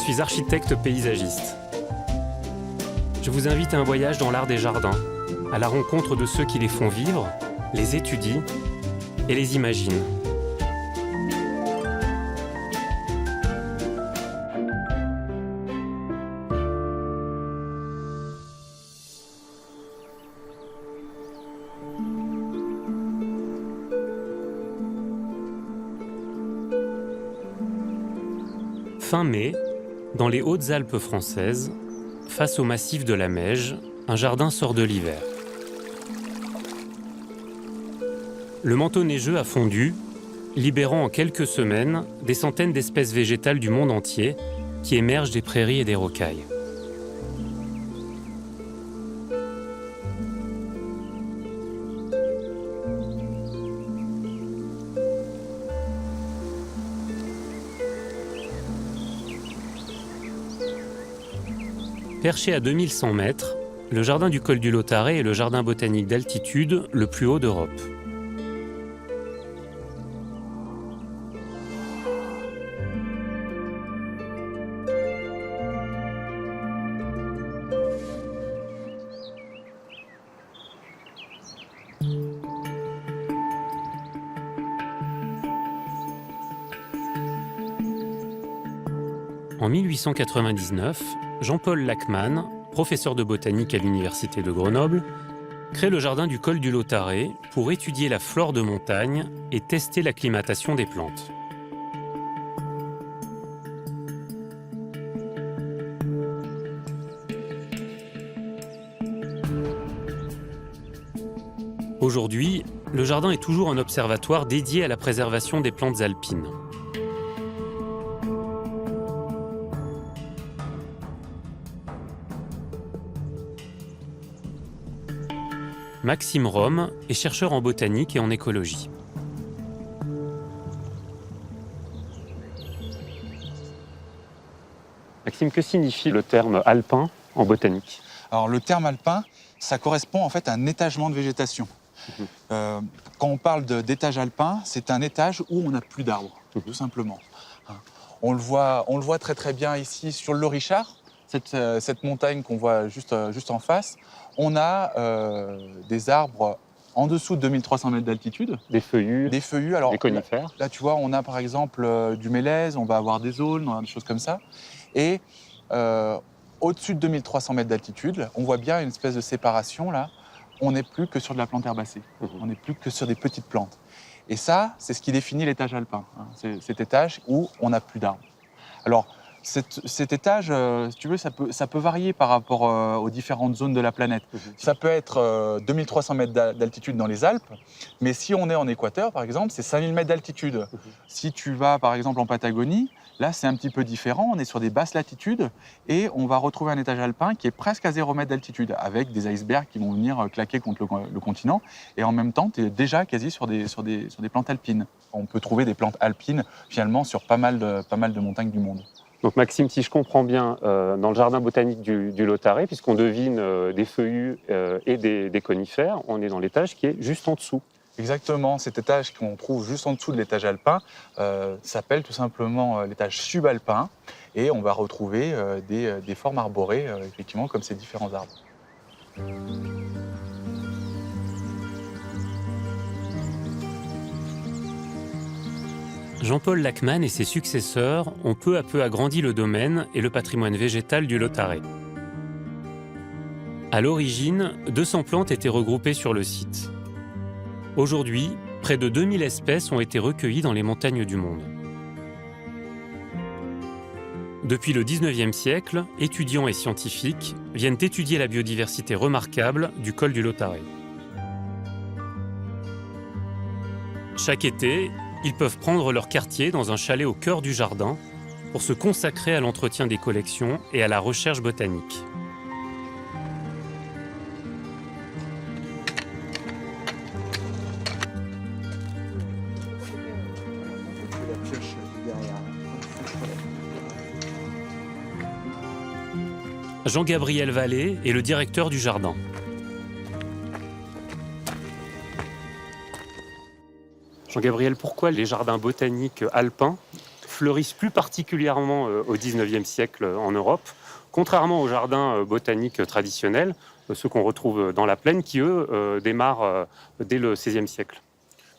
suis architecte paysagiste. Je vous invite à un voyage dans l'art des jardins, à la rencontre de ceux qui les font vivre, les étudient et les imaginent. Fin mai, dans les Hautes-Alpes françaises, face au massif de la Meije, un jardin sort de l'hiver. Le manteau neigeux a fondu, libérant en quelques semaines des centaines d'espèces végétales du monde entier qui émergent des prairies et des rocailles. Perché à 2100 mètres, le jardin du col du Lautaret est le jardin botanique d'altitude le plus haut d'Europe. En 1899, Jean-Paul Lachmann, professeur de botanique à l'université de Grenoble, crée le jardin du col du Lautaret pour étudier la flore de montagne et tester l'acclimatation des plantes. Aujourd'hui, le jardin est toujours un observatoire dédié à la préservation des plantes alpines. Maxime Rome est chercheur en botanique et en écologie. Maxime, que signifie le terme alpin en botanique? Alors le terme alpin, ça correspond en fait à un étagement de végétation. Quand on parle d'étage alpin, c'est un étage où on n'a plus d'arbres, tout simplement. On le voit très très bien ici sur le Lorichard, cette montagne qu'on voit juste en face. On a des arbres en dessous de 2300 mètres d'altitude. Des feuillus, alors, des conifères. Là, tu vois, on a par exemple du mélèze, on va avoir des aulnes, on a des choses comme ça. Et au-dessus de 2300 mètres d'altitude, on voit bien une espèce de séparation là. On n'est plus que sur de la plante herbacée. On n'est plus que sur des petites plantes. Et ça, c'est ce qui définit l'étage alpin. C'est cet étage où on n'a plus d'arbres. Alors, cet étage, si tu veux, ça peut varier par rapport aux différentes zones de la planète. Ça peut être 2300 mètres d'altitude dans les Alpes, mais si on est en Équateur, par exemple, c'est 5000 mètres d'altitude. Si tu vas, par exemple, en Patagonie, là, c'est un petit peu différent. On est sur des basses latitudes et on va retrouver un étage alpin qui est presque à 0 mètre d'altitude, avec des icebergs qui vont venir claquer contre le continent. Et en même temps, tu es déjà quasi sur des plantes alpines. On peut trouver des plantes alpines, finalement, sur pas mal de montagnes du monde. Donc Maxime, si je comprends bien, dans le jardin botanique du Lautaret, puisqu'on devine des feuillus et des conifères, on est dans l'étage qui est juste en dessous. Exactement, cet étage qu'on trouve juste en dessous de l'étage alpin s'appelle tout simplement l'étage subalpin et on va retrouver des formes arborées, effectivement, comme ces différents arbres. Jean-Paul Lachmann et ses successeurs ont peu à peu agrandi le domaine et le patrimoine végétal du Lautaret. À l'origine, 200 plantes étaient regroupées sur le site. Aujourd'hui, près de 2000 espèces ont été recueillies dans les montagnes du monde. Depuis le 19e siècle, étudiants et scientifiques viennent étudier la biodiversité remarquable du col du Lautaret. Chaque été, ils peuvent prendre leur quartier dans un chalet au cœur du jardin pour se consacrer à l'entretien des collections et à la recherche botanique. Jean-Gabriel Vallée est le directeur du jardin. Jean-Gabriel, pourquoi les jardins botaniques alpins fleurissent plus particulièrement au XIXe siècle en Europe, contrairement aux jardins botaniques traditionnels, ceux qu'on retrouve dans la plaine, qui, eux, démarrent dès le XVIe siècle.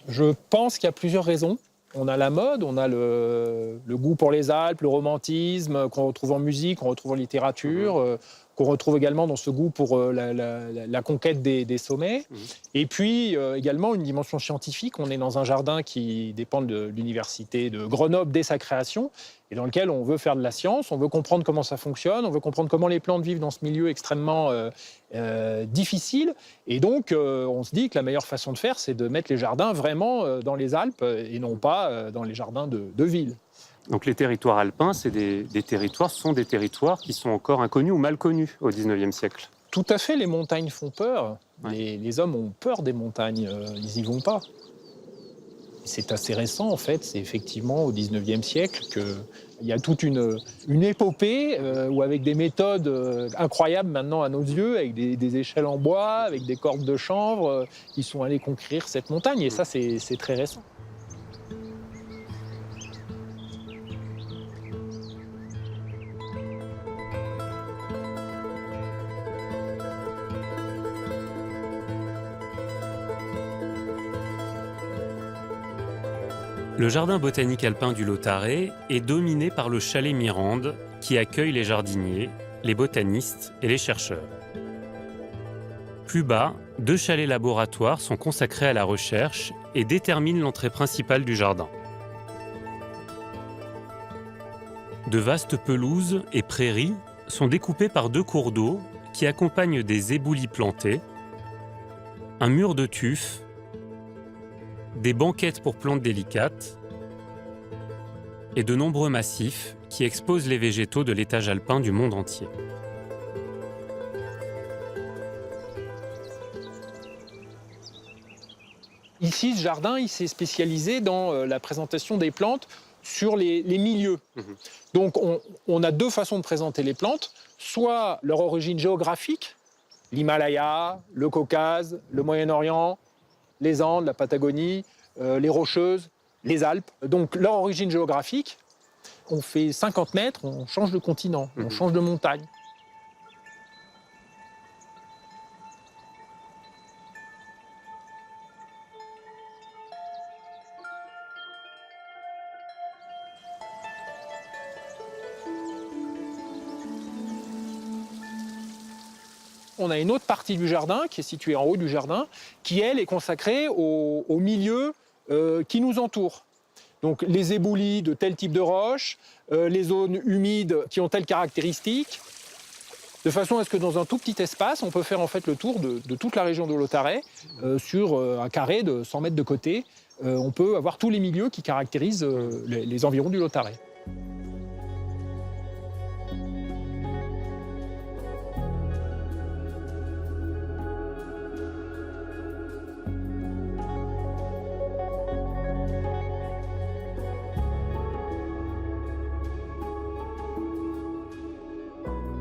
Je pense qu'il y a plusieurs raisons. On a la mode, on a le goût pour les Alpes, le romantisme qu'on retrouve en musique, qu'on retrouve en littérature, qu'on retrouve également dans ce goût pour la conquête des sommets. Et puis également une dimension scientifique. On est dans un jardin qui dépend de l'université de Grenoble dès sa création et dans lequel on veut faire de la science, on veut comprendre comment ça fonctionne, on veut comprendre comment les plantes vivent dans ce milieu extrêmement difficile. Et donc, on se dit que la meilleure façon de faire, c'est de mettre les jardins vraiment dans les Alpes et non pas dans les jardins de ville. Donc les territoires alpins, ce sont des territoires qui sont encore inconnus ou mal connus au XIXe siècle. Tout à fait, les montagnes font peur. Ouais. Les hommes ont peur des montagnes, ils n'y vont pas. C'est assez récent, en fait, c'est effectivement au XIXe siècle qu'il y a toute une épopée où avec des méthodes incroyables maintenant à nos yeux, avec des échelles en bois, avec des cordes de chanvre, ils sont allés conquérir cette montagne et ça, c'est très récent. Le jardin botanique alpin du Lautaret est dominé par le chalet Mirande qui accueille les jardiniers, les botanistes et les chercheurs. Plus bas, 2 chalets laboratoires sont consacrés à la recherche et déterminent l'entrée principale du jardin. De vastes pelouses et prairies sont découpées par 2 cours d'eau qui accompagnent des éboulis plantés, un mur de tuf, des banquettes pour plantes délicates et de nombreux massifs qui exposent les végétaux de l'étage alpin du monde entier. Ici, ce jardin, il s'est spécialisé dans la présentation des plantes sur les milieux. Donc, on a 2 façons de présenter les plantes, soit leur origine géographique, l'Himalaya, le Caucase, le Moyen-Orient, les Andes, la Patagonie, les Rocheuses, les Alpes. Donc leur origine géographique, on fait 50 mètres, on change de continent, on change de montagne. On a une autre partie du jardin qui est située en haut du jardin, qui elle est consacrée au milieu qui nous entoure. Donc les éboulis de tel type de roche, les zones humides qui ont telle caractéristique, de façon à ce que dans un tout petit espace, on peut faire en fait le tour de toute la région de Lautaret sur un carré de 100 mètres de côté. On peut avoir tous les milieux qui caractérisent les environs du Lautaret.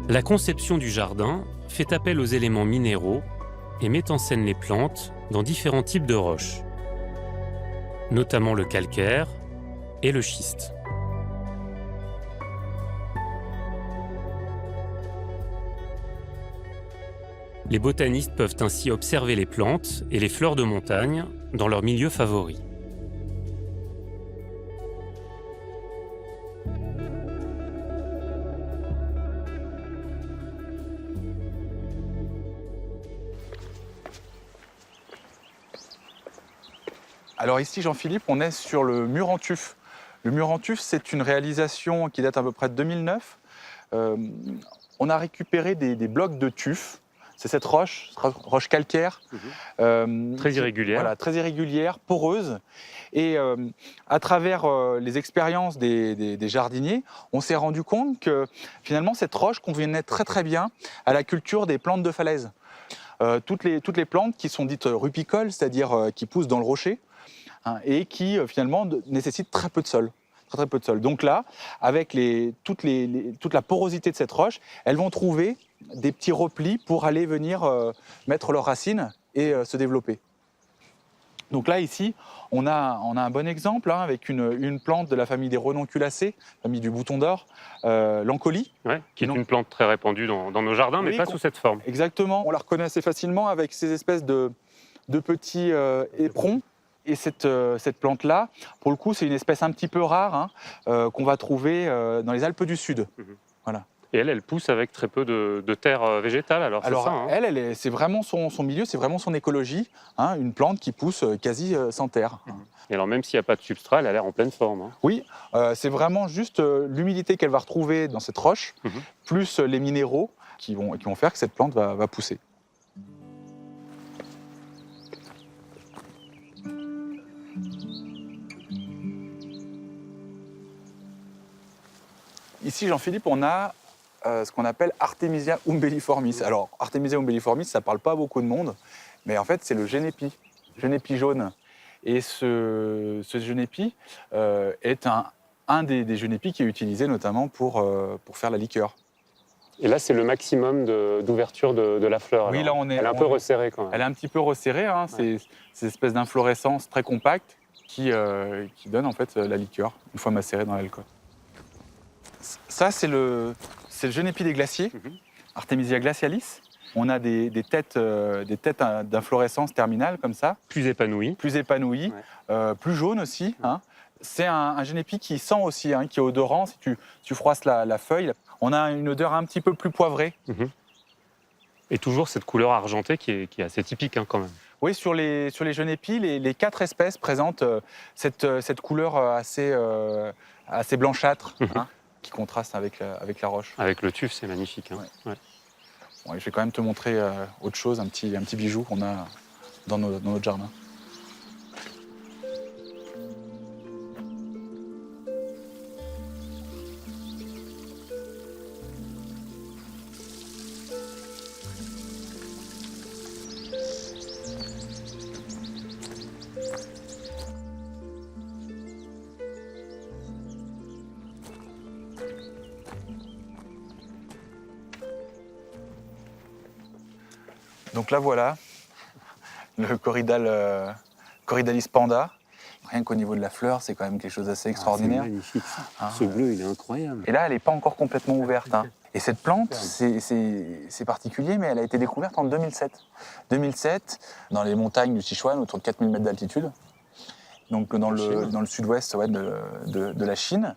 La conception du jardin fait appel aux éléments minéraux et met en scène les plantes dans différents types de roches, notamment le calcaire et le schiste. Les botanistes peuvent ainsi observer les plantes et les fleurs de montagne dans leur milieu favori. Alors ici, Jean-Philippe, on est sur le mur en tuf. Le mur en tuf, c'est une réalisation qui date à peu près de 2009. On a récupéré des blocs de tuf. C'est cette roche calcaire. Très irrégulière. Voilà, très irrégulière, poreuse. Et à travers les expériences des jardiniers, on s'est rendu compte que finalement, cette roche convenait très très bien à la culture des plantes de falaise. Toutes les plantes qui sont dites rupicoles, c'est-à-dire qui poussent dans le rocher, hein, et qui finalement nécessitent très peu de sol. Très peu de sol. Donc là, avec toute la porosité de cette roche, elles vont trouver des petits replis pour aller venir mettre leurs racines et se développer. Donc là, ici, on a un bon exemple hein, avec une plante de la famille des renonculacées, famille du bouton d'or, l'ancolie. Ouais, qui est Non. une plante très répandue dans nos jardins, mais Oui, pas sous cette forme. Exactement, on la reconnaît assez facilement avec ces espèces de petits éperons. Et cette plante-là, pour le coup, c'est une espèce un petit peu rare hein, qu'on va trouver dans les Alpes du Sud. Voilà. Et elle pousse avec très peu de terre végétale, alors c'est Alors, ça hein. c'est vraiment son milieu, c'est vraiment son écologie, hein, une plante qui pousse quasi sans terre. Et alors même s'il n'y a pas de substrat, elle a l'air en pleine forme. Hein. Oui, c'est vraiment juste l'humidité qu'elle va retrouver dans cette roche, plus les minéraux qui vont faire que cette plante va pousser. Ici, Jean-Philippe, on a ce qu'on appelle Artemisia umbelliformis. Alors, Artemisia umbelliformis, ça ne parle pas à beaucoup de monde, mais en fait, c'est le génépi jaune. Et ce génépi est un des génépis qui est utilisé notamment pour faire la liqueur. Et là, c'est le maximum d'ouverture de la fleur. Oui, alors. là, Elle est un peu resserrée quand même. Elle est un petit peu resserrée, hein, Ouais. c'est ces espèces d'inflorescences très compactes qui donnent en fait la liqueur, une fois macérée dans l'alcool. Ça, c'est le génépi des glaciers, Artemisia glacialis. On a des têtes d'inflorescence terminale comme ça. Plus épanouie. Plus épanouies, plus jaunes aussi. Hein. C'est un génépi qui sent aussi, hein, qui est odorant. Si tu froisses la feuille, on a une odeur un petit peu plus poivrée. Et toujours cette couleur argentée qui est assez typique hein, quand même. Oui, sur les genépis, les 4 espèces présentent cette couleur assez blanchâtre, hein, qui contraste avec la roche. Avec le tuf, c'est magnifique. Hein. Ouais. Ouais. Bon, je vais quand même te montrer autre chose, un petit bijou qu'on a dans notre jardin. Donc là, voilà, le Corydalis panda. Rien qu'au niveau de la fleur, c'est quand même quelque chose d'assez extraordinaire. C'est magnifique. Ah, Ce bleu, il est incroyable. Et là, elle n'est pas encore complètement ouverte. Hein. Et cette plante, c'est particulier, mais elle a été découverte en 2007. 2007, dans les montagnes du Sichuan, autour de 4000 mètres d'altitude, donc dans le sud-ouest de la Chine.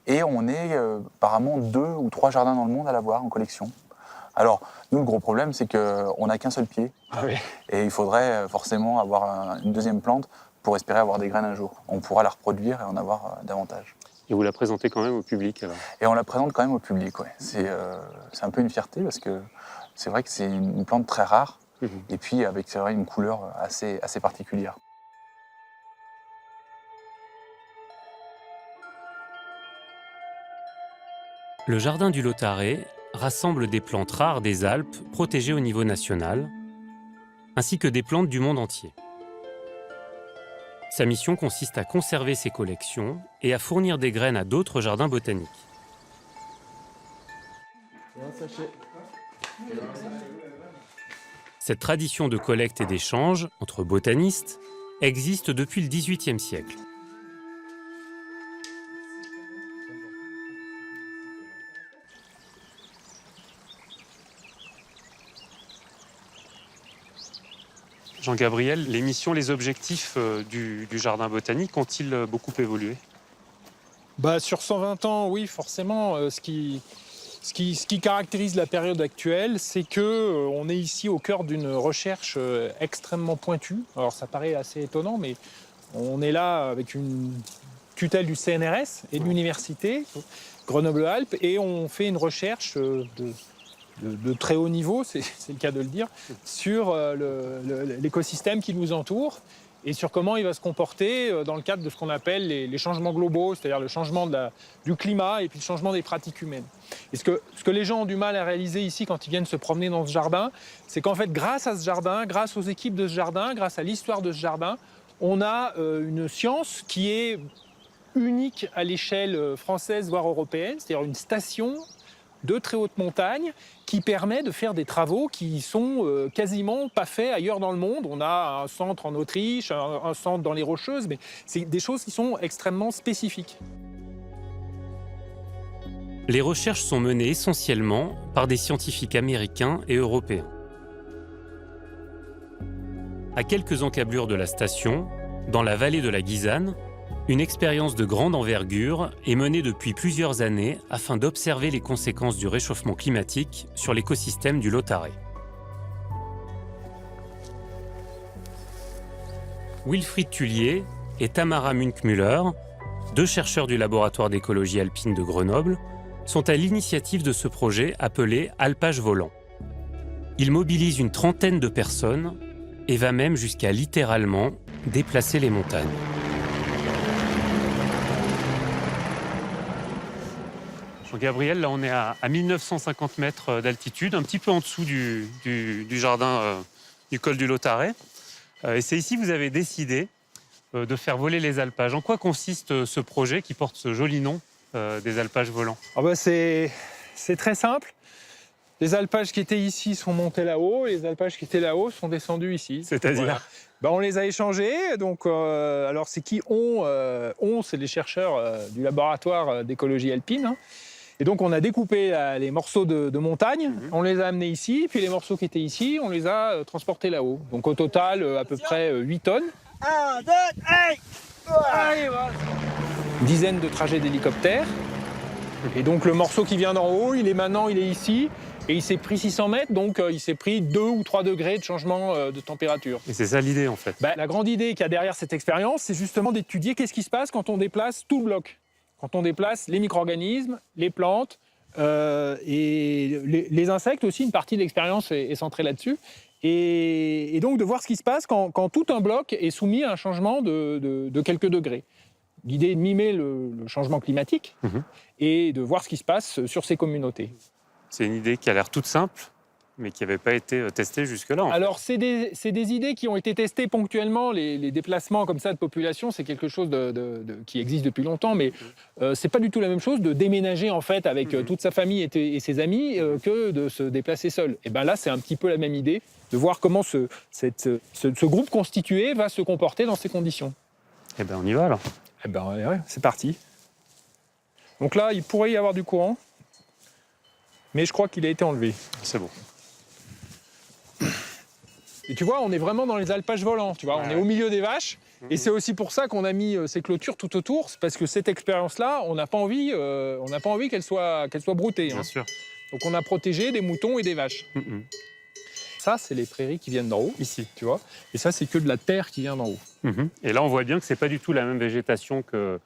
Et on est apparemment 2 ou 3 jardins dans le monde à l'avoir en collection. Alors, nous, le gros problème, c'est qu'on n'a qu'un seul pied. Ah oui. Et il faudrait forcément avoir une deuxième plante pour espérer avoir des graines un jour. On pourra la reproduire et en avoir davantage. Et vous la présentez quand même au public alors. Et on la présente quand même au public, ouais. C'est un peu une fierté parce que c'est vrai que c'est une plante très rare et puis avec c'est vrai, une couleur assez particulière. Le jardin du Lautaret rassemble des plantes rares des Alpes protégées au niveau national, ainsi que des plantes du monde entier. Sa mission consiste à conserver ses collections et à fournir des graines à d'autres jardins botaniques. Cette tradition de collecte et d'échange entre botanistes existe depuis le XVIIIe siècle. Jean-Gabriel, les missions, les objectifs du jardin botanique ont-ils beaucoup évolué ? Sur 120 ans, oui, forcément. Ce qui caractérise la période actuelle, c'est qu'on est ici au cœur d'une recherche extrêmement pointue. Alors ça paraît assez étonnant, mais on est là avec une tutelle du CNRS et de l'université Grenoble-Alpes, et on fait une recherche de très haut niveau, c'est le cas de le dire, sur l'écosystème qui nous entoure et sur comment il va se comporter dans le cadre de ce qu'on appelle les changements globaux, c'est-à-dire le changement du climat et puis le changement des pratiques humaines. Et ce que les gens ont du mal à réaliser ici quand ils viennent se promener dans ce jardin, c'est qu'en fait, grâce à ce jardin, grâce aux équipes de ce jardin, grâce à l'histoire de ce jardin, on a une science qui est unique à l'échelle française, voire européenne, c'est-à-dire une station de très haute montagne qui permet de faire des travaux qui sont quasiment pas faits ailleurs dans le monde. On a un centre en Autriche, un centre dans les Rocheuses, mais c'est des choses qui sont extrêmement spécifiques. Les recherches sont menées essentiellement par des scientifiques américains et européens. À quelques encablures de la station, dans la vallée de la Guisane, une expérience de grande envergure est menée depuis plusieurs années afin d'observer les conséquences du réchauffement climatique sur l'écosystème du Lautaret. Wilfried Tullier et Tamara Munkmüller, deux chercheurs du laboratoire d'écologie alpine de Grenoble, sont à l'initiative de ce projet appelé Alpage volant. Il mobilise une trentaine de personnes et va même jusqu'à littéralement déplacer les montagnes. Jean-Gabriel, là on est à 1950 mètres d'altitude, un petit peu en dessous du jardin du col du Lautaret. Et c'est ici que vous avez décidé de faire voler les alpages. En quoi consiste ce projet qui porte ce joli nom des alpages volants? C'est très simple. Les alpages qui étaient ici sont montés là-haut, et les alpages qui étaient là-haut sont descendus ici. C'est-à-dire voilà. On les a échangés. Donc, alors c'est qui on, c'est les chercheurs du laboratoire d'écologie alpine. Hein. Et donc on a découpé les morceaux de montagne, on les a amenés ici, puis les morceaux qui étaient ici, on les a transportés là-haut. Donc au total, à peu près 8 tonnes. 1, 2, allez! Allez, voilà. Une dizaine de trajets d'hélicoptère. Et donc le morceau qui vient d'en haut, il est ici. Et il s'est pris 600 mètres, donc il s'est pris 2 ou 3 degrés de changement de température. Et c'est ça l'idée en fait. La grande idée qu'il y a derrière cette expérience, c'est justement d'étudier qu'est-ce qui se passe quand on déplace tout le bloc. Quand on déplace les micro-organismes, les plantes et les insectes aussi, une partie de l'expérience est centrée là-dessus. Et donc de voir ce qui se passe quand tout un bloc est soumis à un changement de quelques degrés. L'idée est de mimer le changement climatique et de voir ce qui se passe sur ces communautés. C'est une idée qui a l'air toute simple, mais qui n'avait pas été testée jusque-là. Alors, c'est des idées qui ont été testées ponctuellement. Les déplacements comme ça de population, c'est quelque chose qui existe depuis longtemps, mais c'est pas du tout la même chose de déménager en fait avec toute sa famille et ses amis que de se déplacer seul. Et ben là, c'est un petit peu la même idée de voir comment ce groupe constitué va se comporter dans ces conditions. Eh ben, on y va alors. Eh ben, ouais, c'est parti. Donc là, il pourrait y avoir du courant, mais je crois qu'il a été enlevé. C'est bon. Et tu vois, on est vraiment dans les alpages volants, tu vois, on est au milieu des vaches. Et c'est aussi pour ça qu'on a mis ces clôtures tout autour, c'est parce que cette expérience-là, on n'a pas envie qu'elle soit broutée. Bien sûr. Donc on a protégé des moutons et des vaches. Ça, c'est les prairies qui viennent d'en haut, ici, tu vois. Et ça, c'est que de la terre qui vient d'en haut. Et là, on voit bien que c'est pas du tout la même végétation que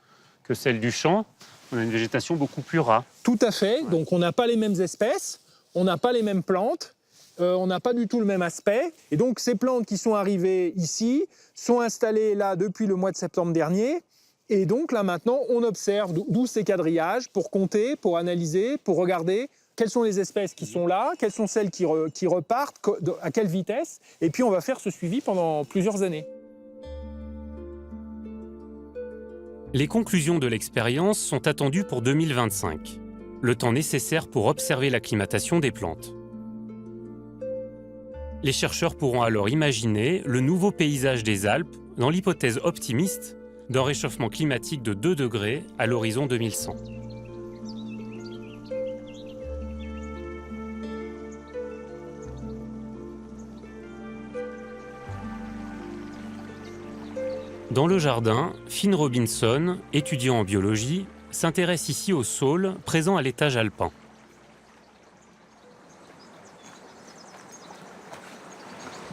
celle du champ. On a une végétation beaucoup plus rare. Tout à fait. Ouais. Donc on n'a pas les mêmes espèces, on n'a pas les mêmes plantes. On n'a pas du tout le même aspect. Et donc, ces plantes qui sont arrivées ici sont installées là depuis le mois de septembre dernier. Et donc, là, maintenant, on observe, d'où ces quadrillages, pour compter, pour analyser, pour regarder quelles sont les espèces qui sont là, quelles sont celles qui repartent, à quelle vitesse. Et puis, on va faire ce suivi pendant plusieurs années. Les conclusions de l'expérience sont attendues pour 2025, le temps nécessaire pour observer l'acclimatation des plantes. Les chercheurs pourront alors imaginer le nouveau paysage des Alpes dans l'hypothèse optimiste d'un réchauffement climatique de 2 degrés à l'horizon 2100. Dans le jardin, Finn Robinson, étudiant en biologie, s'intéresse ici aux saules présents à l'étage alpin.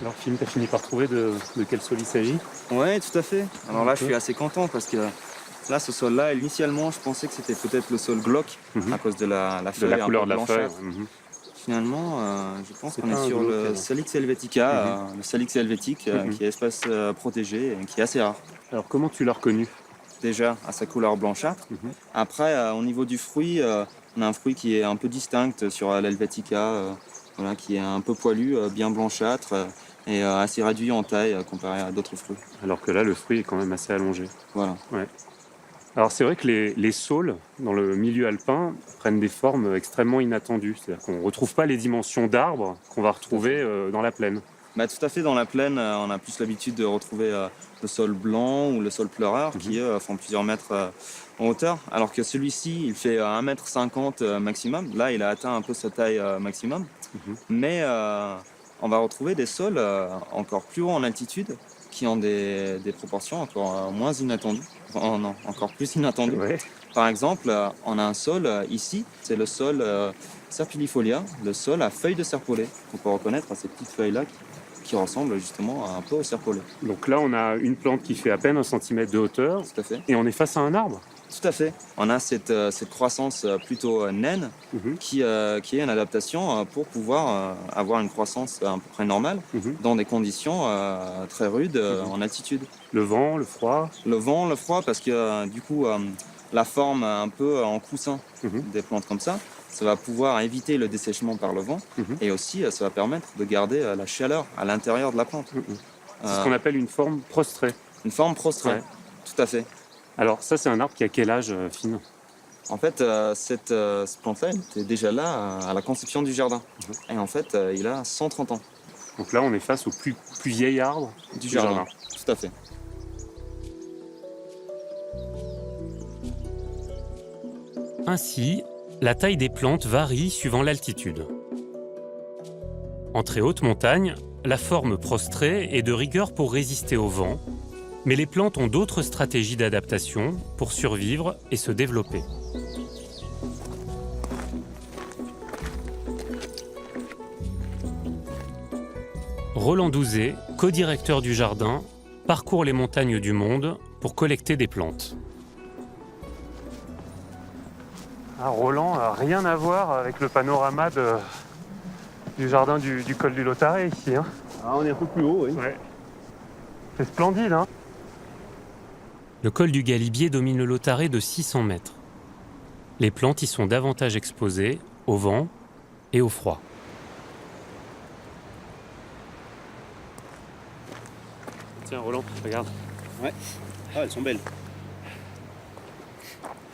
Alors Finn, tu as fini par trouver de quel sol il s'agit? Oui, tout à fait. Alors là, je suis assez content parce que là, ce sol-là, initialement, je pensais que c'était peut-être le sol glauque à cause de la feuille, de la couleur de la feuille. Finalement, je pense qu'on est sur le Salix helvetica, le Salix helvétique, qui est espèce protégée et qui est assez rare. Alors comment tu l'as reconnu? Déjà, à sa couleur blanchâtre. Après, au niveau du fruit, on a un fruit qui est un peu distinct sur l'helvetica, voilà, qui est un peu poilu, bien blanchâtre et assez réduit en taille comparé à d'autres fruits. Alors que là, le fruit est quand même assez allongé. Voilà. Ouais. Alors c'est vrai que les saules, dans le milieu alpin, prennent des formes extrêmement inattendues. C'est-à-dire qu'on ne retrouve pas les dimensions d'arbres qu'on va retrouver dans la plaine. Bah, tout à fait, dans la plaine, on a plus l'habitude de retrouver le sol blanc ou le sol pleureur qui, eux, font plusieurs mètres en hauteur, alors que celui-ci, il fait 1,50 m maximum. Là, il a atteint un peu sa taille maximum. Mais on va retrouver des sols encore plus hauts en altitude qui ont des proportions encore moins inattendues. Enfin, non, encore plus inattendues. Ouais. Par exemple, on a un sol ici, c'est le sol Serpullifolia, le sol à feuilles de serpolet, qu'on peut reconnaître à ces petites feuilles-là qui ressemblent justement un peu au serpolet. Donc là, on a une plante qui fait à peine 1 centimètre de hauteur Tout à fait. et on est face à un arbre. Tout à fait. On a cette croissance plutôt naine qui est une adaptation pour pouvoir avoir une croissance à peu près normale dans des conditions très rudes en altitude. Le vent, le froid. Le vent, le froid, parce que du coup, la forme un peu en coussin des plantes comme ça va pouvoir éviter le dessèchement par le vent et aussi ça va permettre de garder la chaleur à l'intérieur de la plante. C'est ce qu'on appelle une forme prostrée. Une forme prostrée, Ouais. tout à fait. Alors ça, c'est un arbre qui a quel âge, Finn? En fait, cette plante-là, elle était déjà là à la conception du jardin. Et en fait, il a 130 ans Donc là, on est face au plus vieil arbre du jardin. Tout à fait. Ainsi, la taille des plantes varie suivant l'altitude. En très haute montagne, la forme prostrée est de rigueur pour résister au vent, mais les plantes ont d'autres stratégies d'adaptation pour survivre et se développer. Roland Douzet, co-directeur du jardin, parcourt les montagnes du monde pour collecter des plantes. Ah, Roland n'a rien à voir avec le panorama du jardin du col du Lautaret ici. Hein. Ah, on est un peu plus haut, oui. Ouais. C'est splendide, hein. Le col du Galibier domine le Lautaret de 600 mètres. Les plantes y sont davantage exposées au vent et au froid. Tiens, Roland, regarde. Ouais. Ah, elles sont belles.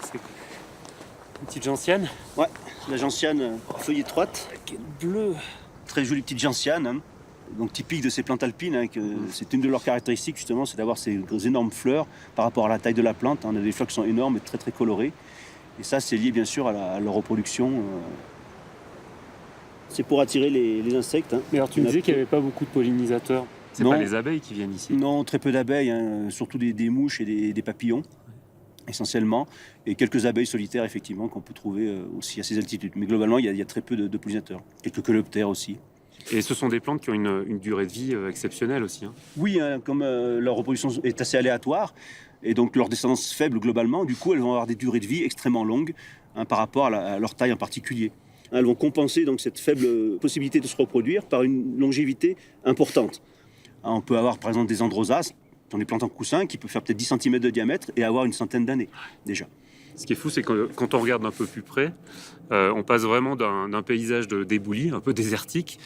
C'est une petite gentiane. Ouais, la gentiane feuille étroite. Quelle bleue. Très jolie petite gentiane, hein. Donc typique de ces plantes alpines, hein, c'est une de leurs caractéristiques justement, c'est d'avoir ces énormes fleurs par rapport à la taille de la plante. On a des fleurs qui sont énormes et très très colorées. Et ça, c'est lié bien sûr à leur reproduction. C'est pour attirer les insectes. Hein. Mais alors tu me disais qu'il n'y avait pas beaucoup de pollinisateurs. C'est Non. pas les abeilles qui viennent ici. Non, très peu d'abeilles, hein, surtout des mouches et des papillons, essentiellement. Et quelques abeilles solitaires, effectivement, qu'on peut trouver aussi à ces altitudes. Mais globalement, il y a très peu de pollinisateurs. Quelques coléoptères aussi. Et ce sont des plantes qui ont une durée de vie exceptionnelle aussi. Hein. Oui, hein, comme leur reproduction est assez aléatoire, et donc leur descendance faible globalement, du coup, elles vont avoir des durées de vie extrêmement longues hein, par rapport à leur taille en particulier. Elles vont compenser donc cette faible possibilité de se reproduire par une longévité importante. On peut avoir par exemple des androsas, dans des plantes en coussin, qui peuvent faire peut-être 10 cm de diamètre et avoir une centaine d'années déjà. Ce qui est fou, c'est que quand on regarde un peu plus près, on passe vraiment d'un paysage d'éboulis, un peu désertique,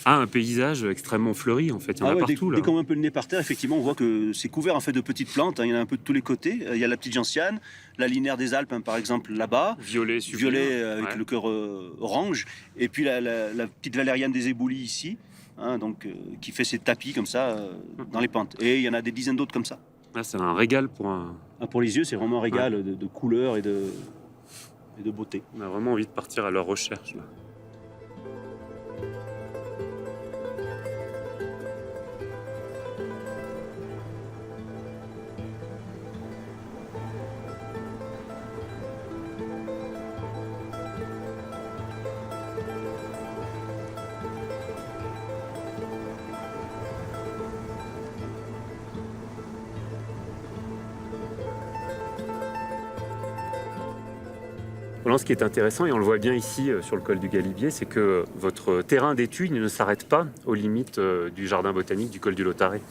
à un paysage extrêmement fleuri, en fait. Il y en a partout, là. Dès qu'on met un peu le nez par terre, effectivement, on voit que c'est couvert en fait de petites plantes. Hein. Il y en a un peu de tous les côtés. Il y a la petite gentiane, la linaire des Alpes, hein, par exemple, là-bas. Violet, sublime. Violet avec Ouais. le cœur orange. Et puis la petite valériane des éboulis ici, hein, donc, qui fait ses tapis comme ça dans les pentes. Et il y en a des dizaines d'autres comme ça. Là, c'est un régal pour un... Ah, pour les yeux, c'est vraiment un régal de couleurs et de beauté. On a vraiment envie de partir à leur recherche, là. Roland, ce qui est intéressant, et on le voit bien ici sur le col du Galibier, c'est que votre terrain d'étude ne s'arrête pas aux limites du jardin botanique du col du Lautaret.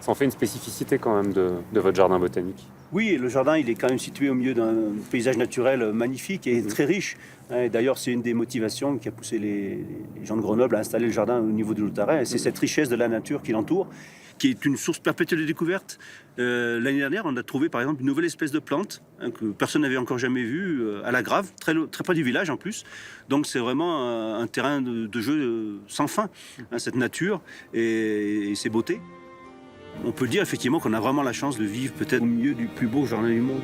Ça en fait une spécificité quand même de votre jardin botanique. Oui, le jardin, il est quand même situé au milieu d'un paysage naturel magnifique et très riche. Et d'ailleurs, c'est une des motivations qui a poussé les gens de Grenoble à installer le jardin au niveau du Lautaret. C'est cette richesse de la nature qui l'entoure. qui est une source perpétuelle de découverte. L'année dernière, on a trouvé par exemple une nouvelle espèce de plante que personne n'avait encore jamais vue à la Grave, très près du village en plus. Donc c'est vraiment un terrain de jeu sans fin, cette nature et ses beautés. On peut dire effectivement qu'on a vraiment la chance de vivre peut-être au milieu du plus beau jardin du monde.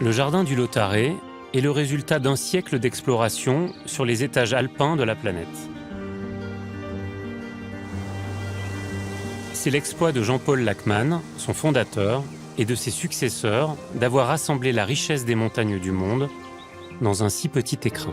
Le jardin du Lautaret est le résultat d'un siècle d'exploration sur les étages alpins de la planète. C'est l'exploit de Jean-Paul Lachmann, son fondateur, et de ses successeurs d'avoir rassemblé la richesse des montagnes du monde dans un si petit écrin.